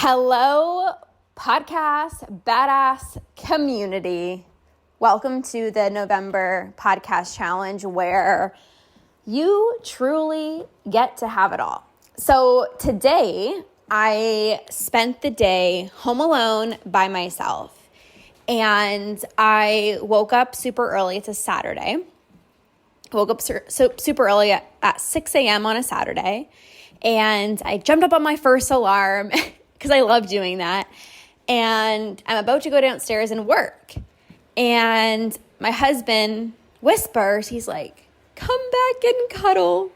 Hello, podcast badass community. Welcome to the November podcast challenge where you truly get to have it all. So today I spent the day home alone by myself and I woke up super early. It's a Saturday. I woke up super early at 6 a.m. on a Saturday and I jumped up on my first alarm because I love doing that. And I'm about to go downstairs and work. And my husband whispers, he's like, come back and cuddle.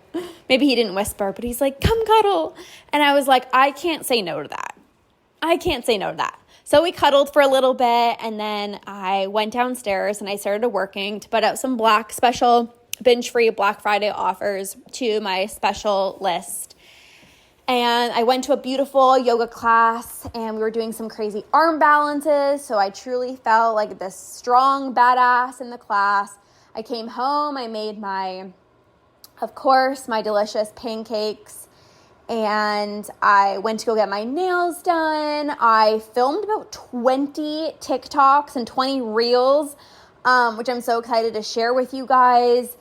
Maybe he didn't whisper, but he's like, come cuddle. And I was like, I can't say no to that. So we cuddled for a little bit. And then I went downstairs and I started working to put out some special Binge-Free Black Friday offers to my special list. And I went to a beautiful yoga class and we were doing some crazy arm balances. So I truly felt like this strong badass in the class. I came home, I made my delicious pancakes and I went to go get my nails done. I filmed about 20 TikToks and 20 Reels, which I'm so excited to share with you guys.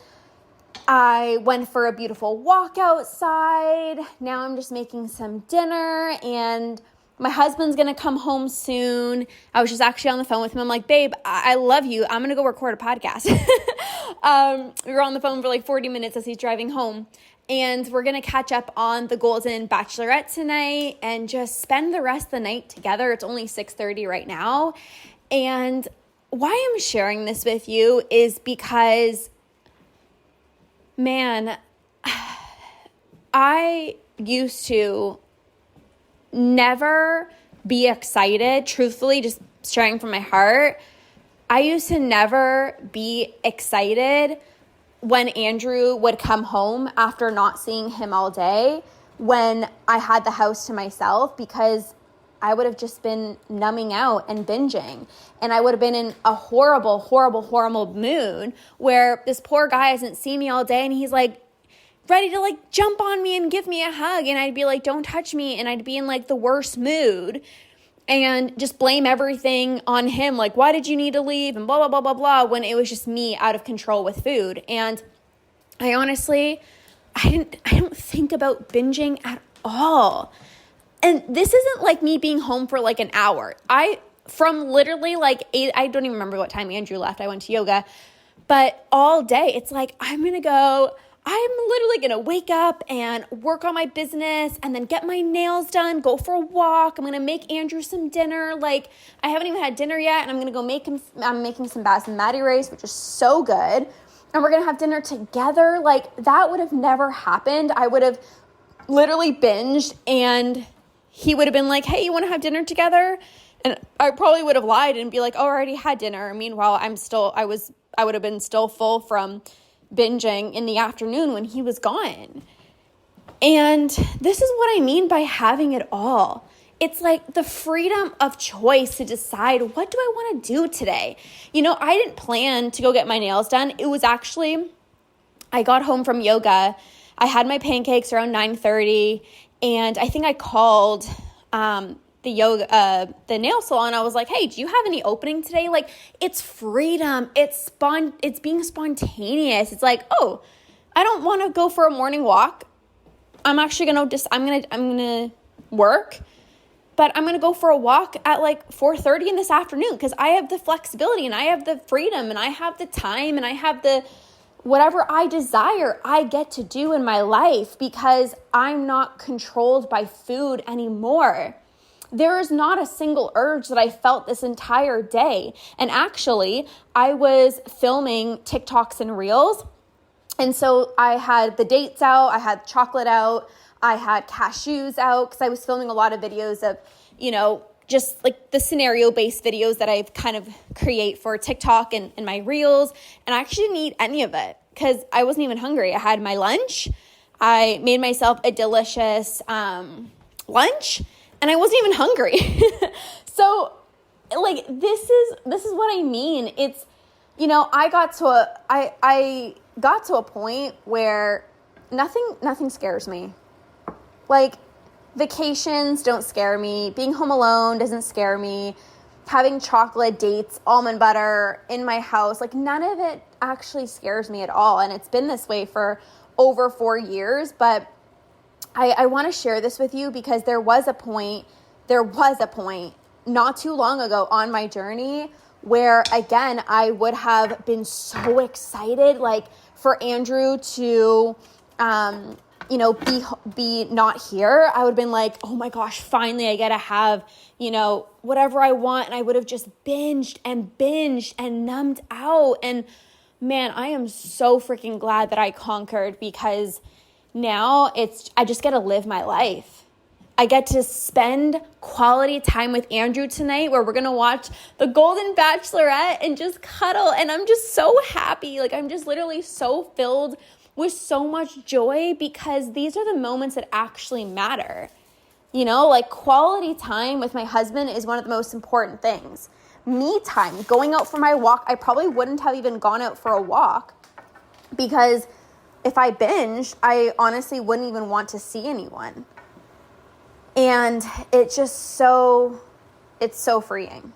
I went for a beautiful walk outside. Now I'm just making some dinner and my husband's going to come home soon. I was just actually on the phone with him. I'm like, babe, I love you. I'm going to go record a podcast. We were on the phone for like 40 minutes as he's driving home and we're going to catch up on the Golden Bachelorette tonight and just spend the rest of the night together. It's only 6:30 right now. And why I'm sharing this with you is because man, I used to never be excited, truthfully, just sharing from my heart. I used to never be excited when Andrew would come home after not seeing him all day, when I had the house to myself, because I would have just been numbing out and binging. And I would have been in a horrible, horrible, horrible mood where this poor guy hasn't seen me all day and he's like ready to like jump on me and give me a hug. And I'd be like, don't touch me. And I'd be in like the worst mood and just blame everything on him. Like, why did you need to leave? And blah, blah, blah, blah, blah, when it was just me out of control with food. And I honestly, I don't think about binging at all. And this isn't like me being home for like an hour. From literally like 8, I don't even remember what time Andrew left. I went to yoga, but all day it's like, I'm literally going to wake up and work on my business and then get my nails done, go for a walk. I'm going to make Andrew some dinner. Like I haven't even had dinner yet. And I'm going to go I'm making some basmati rice, which is so good. And we're going to have dinner together. Like that would have never happened. I would have literally binged and he would have been like, hey, you want to have dinner together? And I probably would have lied and be like, oh, I already had dinner. Meanwhile, I would have been still full from binging in the afternoon when he was gone. And this is what I mean by having it all. It's like the freedom of choice to decide, what do I want to do today? You know, I didn't plan to go get my nails done. It was actually, I got home from yoga. I had my pancakes around 9:30. And I think I called the nail salon. I was like, hey, do you have any opening today? Like, it's freedom. It's being spontaneous. It's like, oh, I don't want to go for a morning walk. I'm actually going to I'm going to work, but I'm going to go for a walk at like 4:30 in this afternoon because I have the flexibility and I have the freedom and I have the time and I have the whatever I desire, I get to do in my life because I'm not controlled by food anymore. There is not a single urge that I felt this entire day. And actually, I was filming TikToks and Reels. And so I had the dates out, I had chocolate out, I had cashews out because I was filming a lot of videos of, just like the scenario-based videos that I've kind of create for TikTok and my Reels. And I actually didn't eat any of it because I wasn't even hungry. I had my lunch. I made myself a delicious lunch and I wasn't even hungry. So like, this is what I mean. It's, I got to a point where nothing scares me. Like, vacations don't scare me. Being home alone doesn't scare me. Having chocolate, dates, almond butter in my house, like none of it actually scares me at all. And it's been this way for over 4 years. But I want to share this with you because there was a point not too long ago on my journey where, again, I would have been so excited, like for Andrew to, be not here. I would have been like, oh my gosh, finally I get to have, whatever I want. And I would have just binged and numbed out. And man, I am so freaking glad that I conquered, because now I just get to live my life. I get to spend quality time with Andrew tonight, where we're going to watch The Golden Bachelorette and just cuddle. And I'm just so happy. Like, I'm just literally so filled with so much joy, because these are the moments that actually matter. Like quality time with my husband is one of the most important things. Me time, going out for my walk. I probably wouldn't have even gone out for a walk, because if I binged, I honestly wouldn't even want to see anyone. And it's so freeing.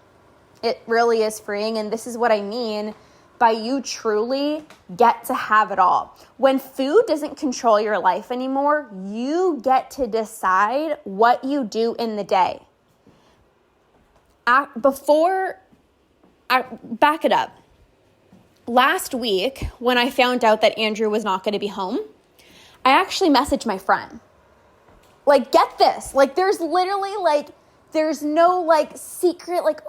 It really is freeing. And this is what I mean by you truly get to have it all. When food doesn't control your life anymore, you get to decide what you do in the day. Back it up. Last week, when I found out that Andrew was not going to be home, I actually messaged my friend. Like, get this. Like, there's literally, like, there's no, like, secret, like,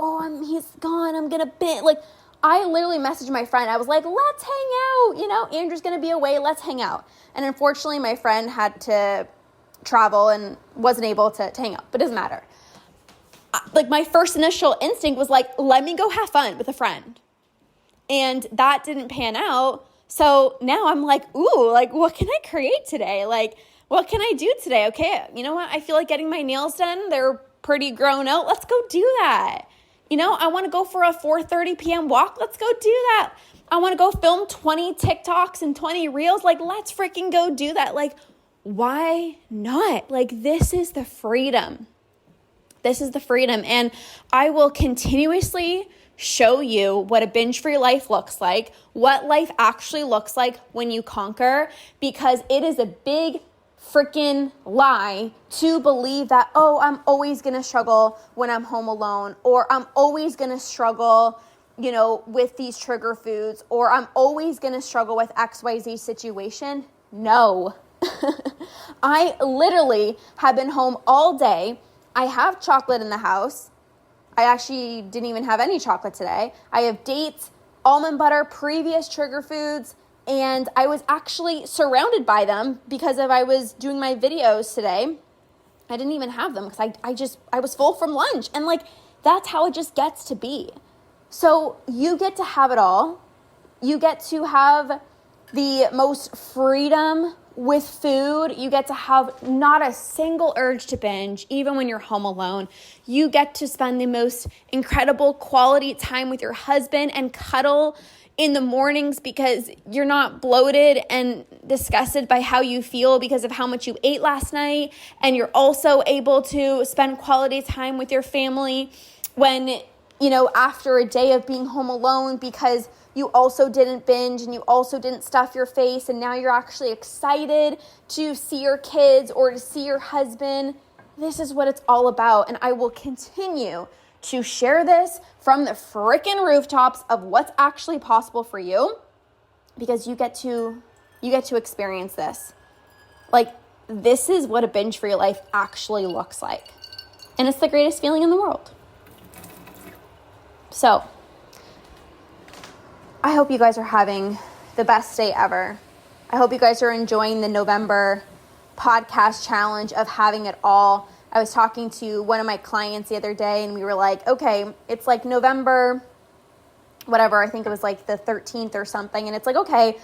he's gone, I'm going to binge. Like, I literally messaged my friend. I was like, let's hang out. Andrew's going to be away. Let's hang out. And unfortunately, my friend had to travel and wasn't able to hang out. But it doesn't matter. Like, my first initial instinct was like, let me go have fun with a friend. And that didn't pan out. So now I'm like, ooh, like, what can I create today? Like, what can I do today? Okay, you know what? I feel like getting my nails done. They're pretty grown out. Let's go do that. I want to go for a 4:30 p.m. walk. Let's go do that. I want to go film 20 TikToks and 20 Reels. Like, let's freaking go do that. Like, why not? Like, this is the freedom. This is the freedom. And I will continuously show you what a binge-free life looks like, what life actually looks like when you conquer, because it is a big freaking lie to believe that, I'm always going to struggle when I'm home alone, or I'm always going to struggle, with these trigger foods, or I'm always going to struggle with XYZ situation. No. I literally have been home all day. I have chocolate in the house. I actually didn't even have any chocolate today. I have dates, almond butter, previous trigger foods, and I was actually surrounded by them because I was doing my videos today. I didn't even have them because I was full from lunch. And like, that's how it just gets to be. So you get to have it all. You get to have the most freedom with food. You get to have not a single urge to binge, even when you're home alone. You get to spend the most incredible quality time with your husband and cuddle in the mornings because you're not bloated and disgusted by how you feel because of how much you ate last night. And you're also able to spend quality time with your family when, after a day of being home alone, because you also didn't binge and you also didn't stuff your face, and now you're actually excited to see your kids or to see your husband. This is what it's all about. And I will continue to share this from the freaking rooftops of what's actually possible for you, because you get to experience this. Like, this is what a binge-free life actually looks like. And it's the greatest feeling in the world. So, I hope you guys are having the best day ever. I hope you guys are enjoying the November podcast challenge of having it all. I was talking to one of my clients the other day and we were like, okay, it's like November, whatever, I think it was like the 13th or something. And it's like, okay,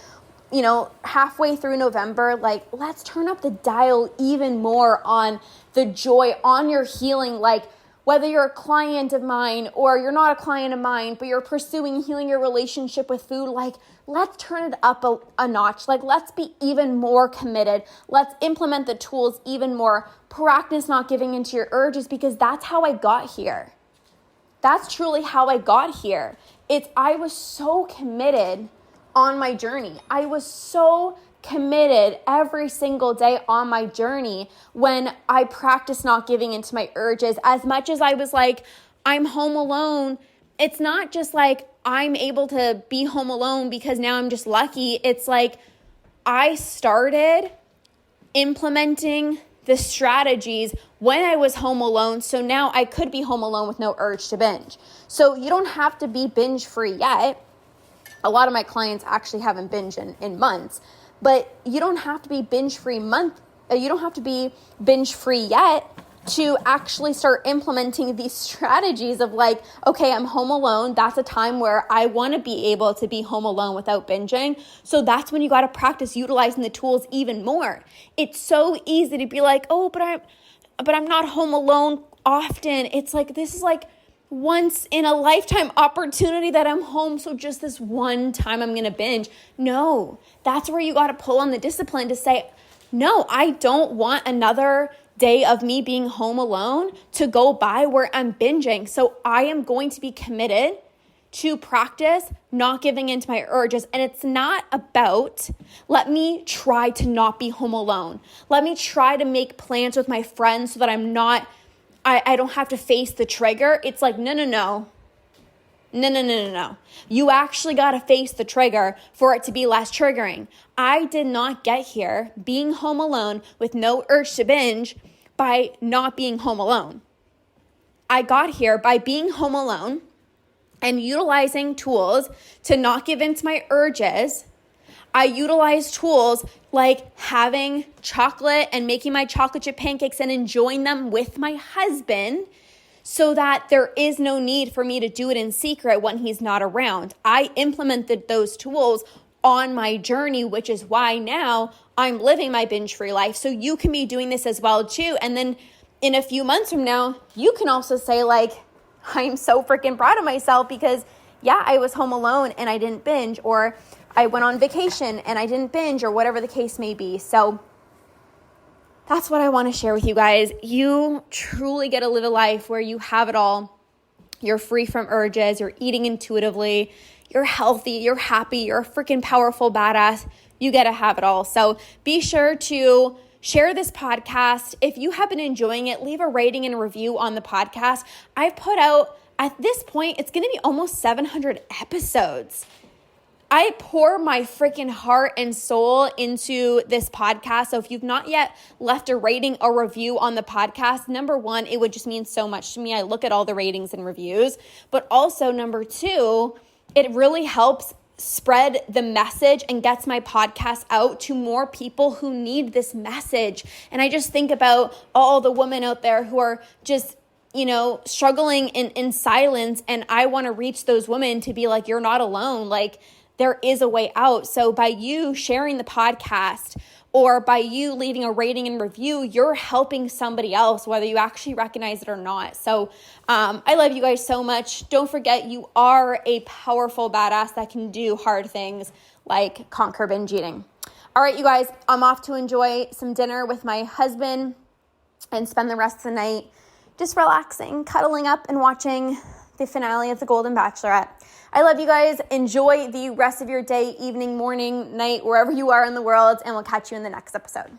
halfway through November, like, let's turn up the dial even more on the joy, on your healing. Like, whether you're a client of mine or you're not a client of mine, but you're pursuing healing your relationship with food, like, let's turn it up a notch. Like, let's be even more committed. Let's implement the tools even more. Practice not giving into your urges, because that's how I got here. That's truly how I got here. I was so committed on my journey. I was so committed every single day on my journey when I practiced not giving into my urges. As much as I was like, I'm home alone, it's not just like I'm able to be home alone because now I'm just lucky. It's like I started implementing the strategies when I was home alone, so now I could be home alone with no urge to binge. So you don't have to be binge-free yet. A lot of my clients actually haven't binged in months. But you don't have to be binge-free yet to actually start implementing these strategies of like, okay, I'm home alone. That's a time where I want to be able to be home alone without binging. So that's when you got to practice utilizing the tools even more. It's so easy to be like, oh, but I'm not home alone often. It's like, this is like once in a lifetime opportunity that I'm home. So just this one time I'm going to binge. No, that's where you got to pull on the discipline to say, no, I don't want another day of me being home alone to go by where I'm binging. So I am going to be committed to practice not giving into my urges. And it's not about, let me try to not be home alone. Let me try to make plans with my friends so that I don't have to face the trigger. It's like, no. You actually got to face the trigger for it to be less triggering. I did not get here being home alone with no urge to binge by not being home alone. I got here by being home alone and utilizing tools to not give in to my urges. I utilize tools like having chocolate and making my chocolate chip pancakes and enjoying them with my husband so that there is no need for me to do it in secret when he's not around. I implemented those tools on my journey, which is why now I'm living my binge-free life. So you can be doing this as well too. And then in a few months from now, you can also say like, I'm so freaking proud of myself because yeah, I was home alone and I didn't binge, or I went on vacation and I didn't binge, or whatever the case may be. So that's what I want to share with you guys. You truly get to live a life where you have it all. You're free from urges. You're eating intuitively. You're healthy. You're happy. You're a freaking powerful badass. You get to have it all. So be sure to share this podcast. If you have been enjoying it, leave a rating and a review on the podcast. I've put out, at this point, it's going to be almost 700 episodes. I pour my freaking heart and soul into this podcast. So if you've not yet left a rating or review on the podcast, number one, it would just mean so much to me. I look at all the ratings and reviews. But also number two, it really helps spread the message and gets my podcast out to more people who need this message. And I just think about all the women out there who are just struggling in silence. And I want to reach those women to be like, you're not alone. Like, there is a way out. So by you sharing the podcast or by you leaving a rating and review, you're helping somebody else, whether you actually recognize it or not. So I love you guys so much. Don't forget, you are a powerful badass that can do hard things like conquer binge eating. All right, you guys, I'm off to enjoy some dinner with my husband and spend the rest of the night just relaxing, cuddling up and watching the finale of The Golden Bachelorette. I love you guys. Enjoy the rest of your day, evening, morning, night, wherever you are in the world, and we'll catch you in the next episode.